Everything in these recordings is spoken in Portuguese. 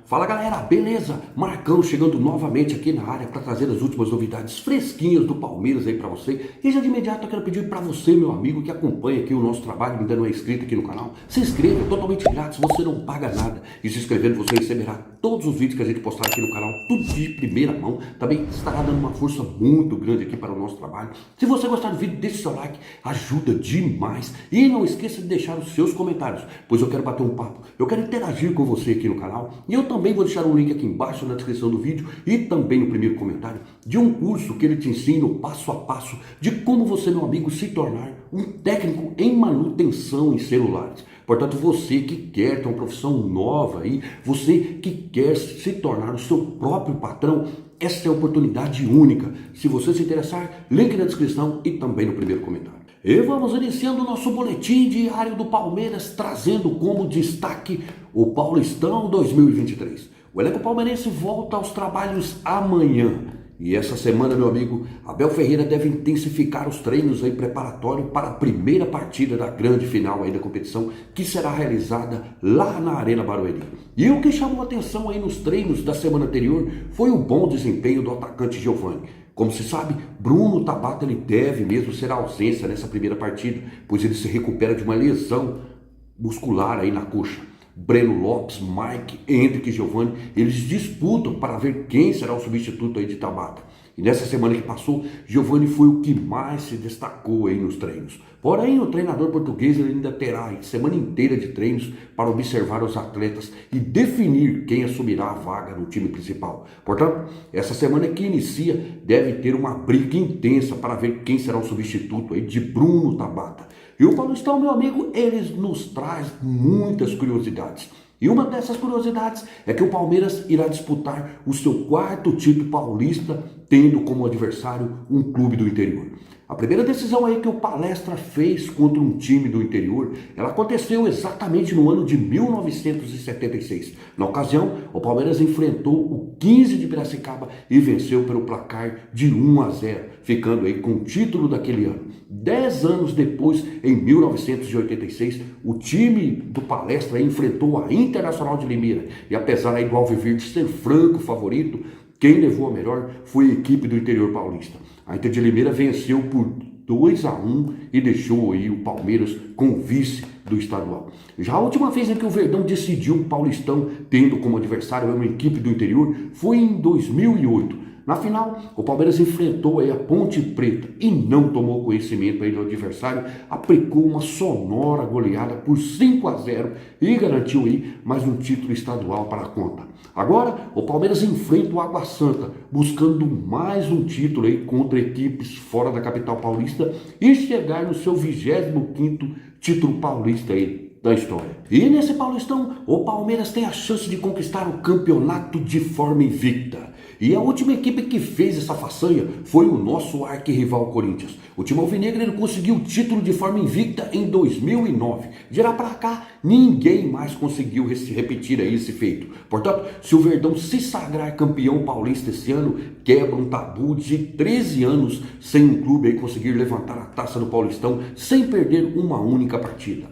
Fala galera, beleza? Marcão chegando novamente aqui na área para trazer as últimas novidades fresquinhas do Palmeiras aí para você. E já de imediato eu quero pedir para você, meu amigo, que acompanha aqui o nosso trabalho, ainda não é inscrito aqui no canal, se inscreva, totalmente grátis, você não paga nada. E se inscrevendo você receberá todos os vídeos que a gente postar aqui no canal, tudo de primeira mão. Também estará dando uma força muito grande aqui para o nosso trabalho. Se você gostar do vídeo, deixe seu like, ajuda demais. E não esqueça de deixar os seus comentários, pois eu quero bater um papo, eu quero interagir com você aqui no canal. E eu também vou deixar um link aqui embaixo na descrição do vídeo e também no primeiro comentário de um curso que ele te ensina o passo a passo de como você, meu amigo, se tornar um técnico em manutenção em celulares. Portanto, você que quer ter uma profissão nova aí, você que quer se tornar o seu próprio patrão, essa é a oportunidade única. Se você se interessar, link na descrição e também no primeiro comentário. E vamos iniciando o nosso boletim diário do Palmeiras, trazendo como destaque o Paulistão 2023. O elenco palmeirense volta aos trabalhos amanhã. E essa semana, meu amigo, Abel Ferreira deve intensificar os treinos aí preparatórios para a primeira partida da grande final aí da competição, que será realizada lá na Arena Barueri. E o que chamou atenção aí nos treinos da semana anterior foi o bom desempenho do atacante Giovani. Como se sabe, Bruno Tabata ele deve mesmo ser a ausência nessa primeira partida, pois ele se recupera de uma lesão muscular aí na coxa. Breno Lopes, Mike, Hendrick e Giovani, eles disputam para ver quem será o substituto aí de Tabata. E nessa semana que passou, Giovani foi o que mais se destacou aí nos treinos. Porém, o treinador português ele ainda terá a semana inteira de treinos para observar os atletas e definir quem assumirá a vaga no time principal. Portanto, essa semana que inicia deve ter uma briga intensa para ver quem será o substituto aí de Bruno Tabata. E o Paulistão, meu amigo, eles nos traz muitas curiosidades. E uma dessas curiosidades é que o Palmeiras irá disputar o seu quarto título paulista, tendo como adversário um clube do interior. A primeira decisão aí que o Palestra fez contra um time do interior, ela aconteceu exatamente no ano de 1976. Na ocasião, o Palmeiras enfrentou o 15 de Piracicaba e venceu pelo placar de 1-0, ficando aí com o título daquele ano. 10 anos depois, em 1986, o time do Palestra enfrentou a Internacional de Limeira. E apesar aí do Alviverde ser franco favorito, quem levou a melhor foi a equipe do interior paulista. A Inter de Limeira venceu por 2-1 e deixou aí o Palmeiras com vice do estadual. Já a última vez em que o Verdão decidiu o Paulistão, tendo como adversário uma equipe do interior, foi em 2008. Na final, o Palmeiras enfrentou aí a Ponte Preta e não tomou conhecimento aí do adversário, aplicou uma sonora goleada por 5-0 e garantiu aí mais um título estadual para a conta. Agora, o Palmeiras enfrenta o Água Santa, buscando mais um título aí contra equipes fora da capital paulista e chegar no seu 25º título paulista aí da história. E nesse Paulistão, o Palmeiras tem a chance de conquistar o campeonato de forma invicta. E a última equipe que fez essa façanha foi o nosso arquirrival Corinthians. O time alvinegro ele conseguiu o título de forma invicta em 2009. De lá para cá, ninguém mais conseguiu repetir aí esse feito. Portanto, se o Verdão se sagrar campeão paulista esse ano, quebra um tabu de 13 anos sem um clube aí conseguir levantar a taça do Paulistão sem perder uma única partida.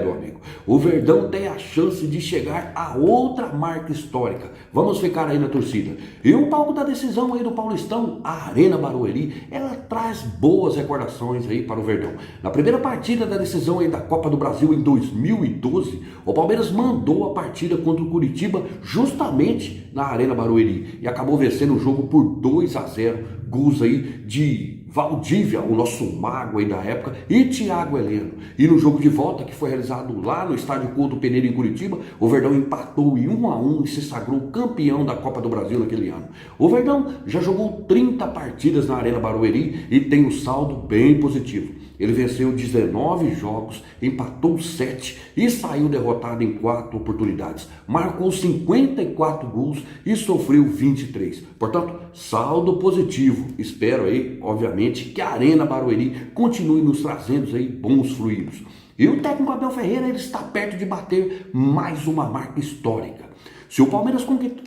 Meu amigo, o Verdão tem a chance de chegar a outra marca histórica. Vamos ficar aí na torcida. E o palco da decisão aí do Paulistão, a Arena Barueri, ela traz boas recordações aí para o Verdão. Na primeira partida da decisão aí da Copa do Brasil em 2012, o Palmeiras mandou a partida contra o Curitiba justamente na Arena Barueri e acabou vencendo o jogo por 2-0, gols aí de Valdívia, o nosso mago aí da época, e Thiago Heleno. E no jogo de volta, que foi realizado lá no estádio Couto Pereira em Curitiba, o Verdão empatou em 1-1 e se sagrou campeão da Copa do Brasil naquele ano. O Verdão já jogou 30 partidas na Arena Barueri e tem um saldo bem positivo. Ele venceu 19 jogos, empatou 7 e saiu derrotado em 4 oportunidades. Marcou 54 gols e sofreu 23. Portanto, saldo positivo. Espero aí, obviamente, que a Arena Barueri continue nos trazendo aí bons fluidos. E o técnico Abel Ferreira ele está perto de bater mais uma marca histórica. Se o Palmeiras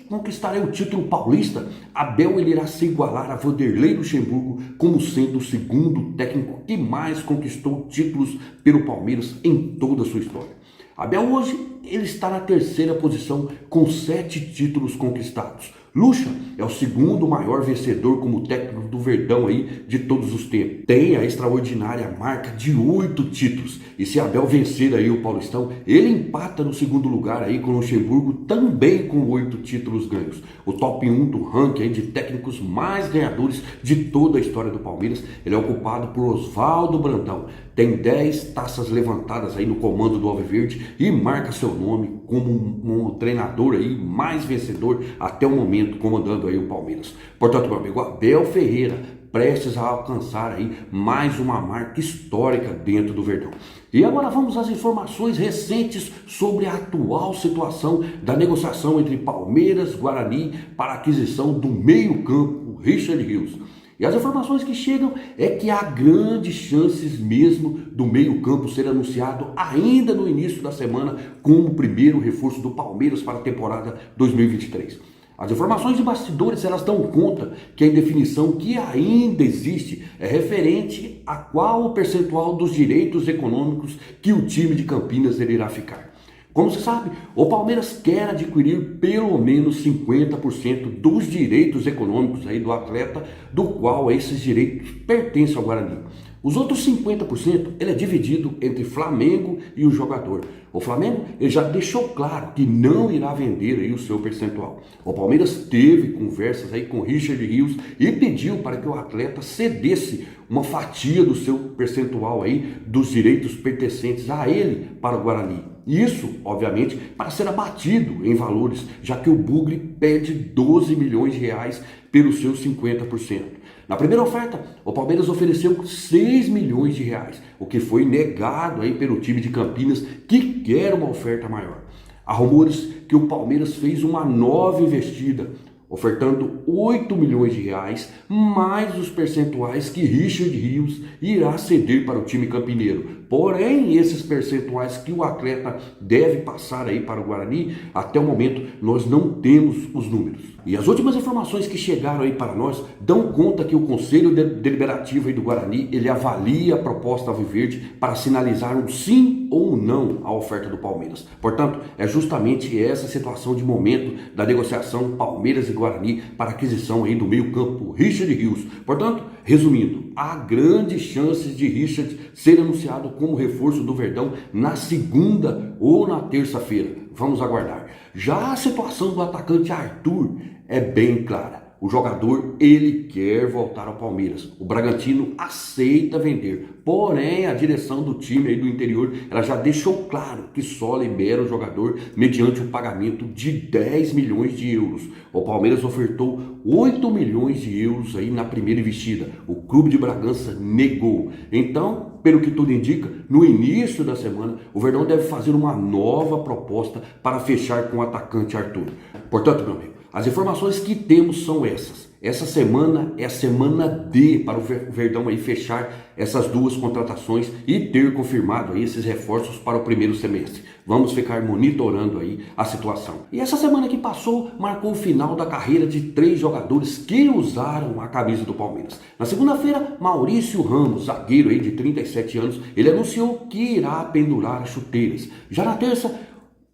conquistar o título paulista, Abel ele irá se igualar a Vanderlei Luxemburgo como sendo o segundo técnico que mais conquistou títulos pelo Palmeiras em toda a sua história. Abel hoje ele está na terceira posição com 7 títulos conquistados. Lucha é o segundo maior vencedor como técnico do Verdão aí de todos os tempos. Tem a extraordinária marca de 8 títulos. E se Abel vencer aí o Paulistão, ele empata no segundo lugar aí com o Luxemburgo, também com 8 títulos ganhos. O top 1 do ranking aí de técnicos mais ganhadores de toda a história do Palmeiras, ele é ocupado por Oswaldo Brandão. Tem 10 taças levantadas aí no comando do Alviverde e marca seu nome como um treinador aí mais vencedor até o momento, comandando aí o Palmeiras. Portanto, meu amigo, Abel Ferreira prestes a alcançar aí mais uma marca histórica dentro do Verdão. E agora vamos às informações recentes sobre a atual situação da negociação entre Palmeiras e Guarani para a aquisição do meio-campo Richard Rios. E as informações que chegam é que há grandes chances mesmo do meio-campo ser anunciado ainda no início da semana como o primeiro reforço do Palmeiras para a temporada 2023. As informações de bastidores, elas dão conta que a indefinição que ainda existe é referente a qual o percentual dos direitos econômicos que o time de Campinas irá ficar. Como se sabe, o Palmeiras quer adquirir pelo menos 50% dos direitos econômicos aí do atleta, do qual esses direitos pertencem ao Guarani. Os outros 50% ele é dividido entre Flamengo e o jogador. O Flamengo ele já deixou claro que não irá vender aí o seu percentual. O Palmeiras teve conversas aí com Richard Rios e pediu para que o atleta cedesse uma fatia do seu percentual aí dos direitos pertencentes a ele para o Guarani. Isso, obviamente, para ser abatido em valores, já que o Bugre pede 12 milhões de reais pelos seus 50%. Na primeira oferta, o Palmeiras ofereceu 6 milhões de reais, o que foi negado aí pelo time de Campinas, que quer uma oferta maior. Há rumores que o Palmeiras fez uma nova investida, ofertando 8 milhões de reais, mais os percentuais que Richard Rios irá ceder para o time campineiro. Porém, esses percentuais que o atleta deve passar aí para o Guarani, até o momento nós não temos os números. E as últimas informações que chegaram aí para nós dão conta que o Conselho Deliberativo aí do Guarani, ele avalia a proposta alviverde para sinalizar um sim ou um não à oferta do Palmeiras. Portanto, é justamente essa situação de momento da negociação Palmeiras e Guarani para a aquisição aí do meio-campo Richard Rios. Portanto, resumindo, há grandes chances de Richard ser anunciado como reforço do Verdão na segunda ou na terça-feira. Vamos aguardar. Já a situação do atacante Arthur é bem clara. O jogador, ele quer voltar ao Palmeiras. O Bragantino aceita vender. Porém, a direção do time aí do interior, ela já deixou claro que só libera o jogador mediante o pagamento de 10 milhões de euros. O Palmeiras ofertou 8 milhões de euros aí na primeira investida. O Clube de Bragança negou. Então, pelo que tudo indica, no início da semana, o Verdão deve fazer uma nova proposta para fechar com o atacante Arthur. Portanto, meu amigo, as informações que temos são essas. Essa semana é a semana D para o Verdão aí fechar essas duas contratações e ter confirmado aí esses reforços para o primeiro semestre. Vamos ficar monitorando aí a situação. E essa semana que passou marcou o final da carreira de 3 jogadores que usaram a camisa do Palmeiras. Na segunda-feira, Maurício Ramos, zagueiro aí de 37 anos, ele anunciou que irá pendurar as chuteiras. Já na terça,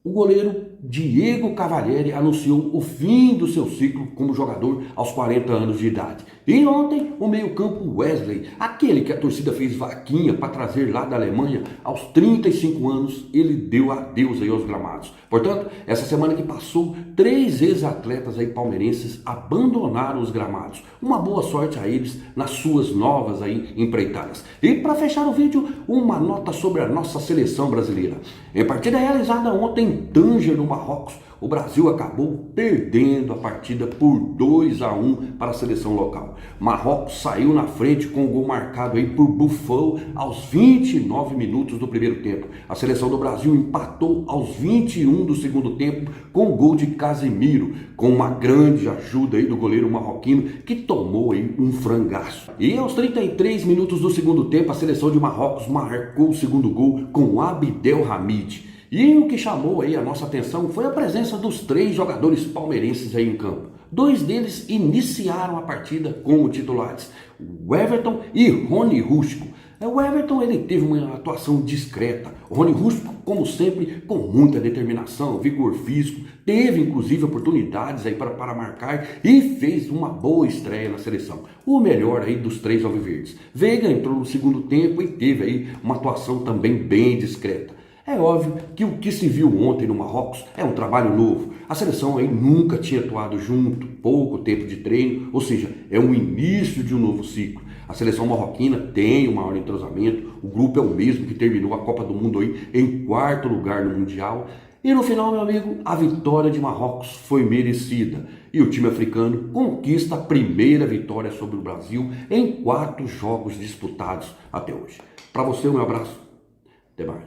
o goleiro Diego Cavalieri anunciou o fim do seu ciclo como jogador aos 40 anos de idade. E ontem, o meio-campo Wesley, aquele que a torcida fez vaquinha para trazer lá da Alemanha, aos 35 anos, ele deu adeus aí aos gramados. Portanto, essa semana que passou, 3 ex-atletas aí palmeirenses abandonaram os gramados. Uma boa sorte a eles nas suas novas aí empreitadas. E para fechar o vídeo, uma nota sobre a nossa seleção brasileira. Em partida realizada ontem em Tanger, no Marrocos, o Brasil acabou perdendo a partida por 2-1 para a seleção local. Marrocos saiu na frente com o gol marcado aí por Buffon aos 29 minutos do primeiro tempo. A seleção do Brasil empatou aos 21 do segundo tempo com o gol de Casemiro, com uma grande ajuda aí do goleiro marroquino que tomou aí um frangaço. E aos 33 minutos do segundo tempo, a seleção de Marrocos marcou o segundo gol com Abdel Hamid. E o que chamou aí a nossa atenção foi a presença dos 3 jogadores palmeirenses aí em campo. 2 deles iniciaram a partida como titulares, o Everton e Rony Rústico. O Everton ele teve uma atuação discreta. O Rony Russo, como sempre, com muita determinação, vigor físico, teve inclusive oportunidades aí para marcar e fez uma boa estreia na seleção. O melhor aí dos três alviverdes. Veiga entrou no segundo tempo e teve aí uma atuação também bem discreta. É óbvio que o que se viu ontem no Marrocos é um trabalho novo. A seleção aí nunca tinha atuado junto, pouco tempo de treino, ou seja, é um início de um novo ciclo. A seleção marroquina tem um maior entrosamento, o grupo é o mesmo que terminou a Copa do Mundo aí em quarto lugar no Mundial. E no final, meu amigo, a vitória de Marrocos foi merecida. E o time africano conquista a primeira vitória sobre o Brasil em 4 jogos disputados até hoje. Para você, um abraço. Até mais.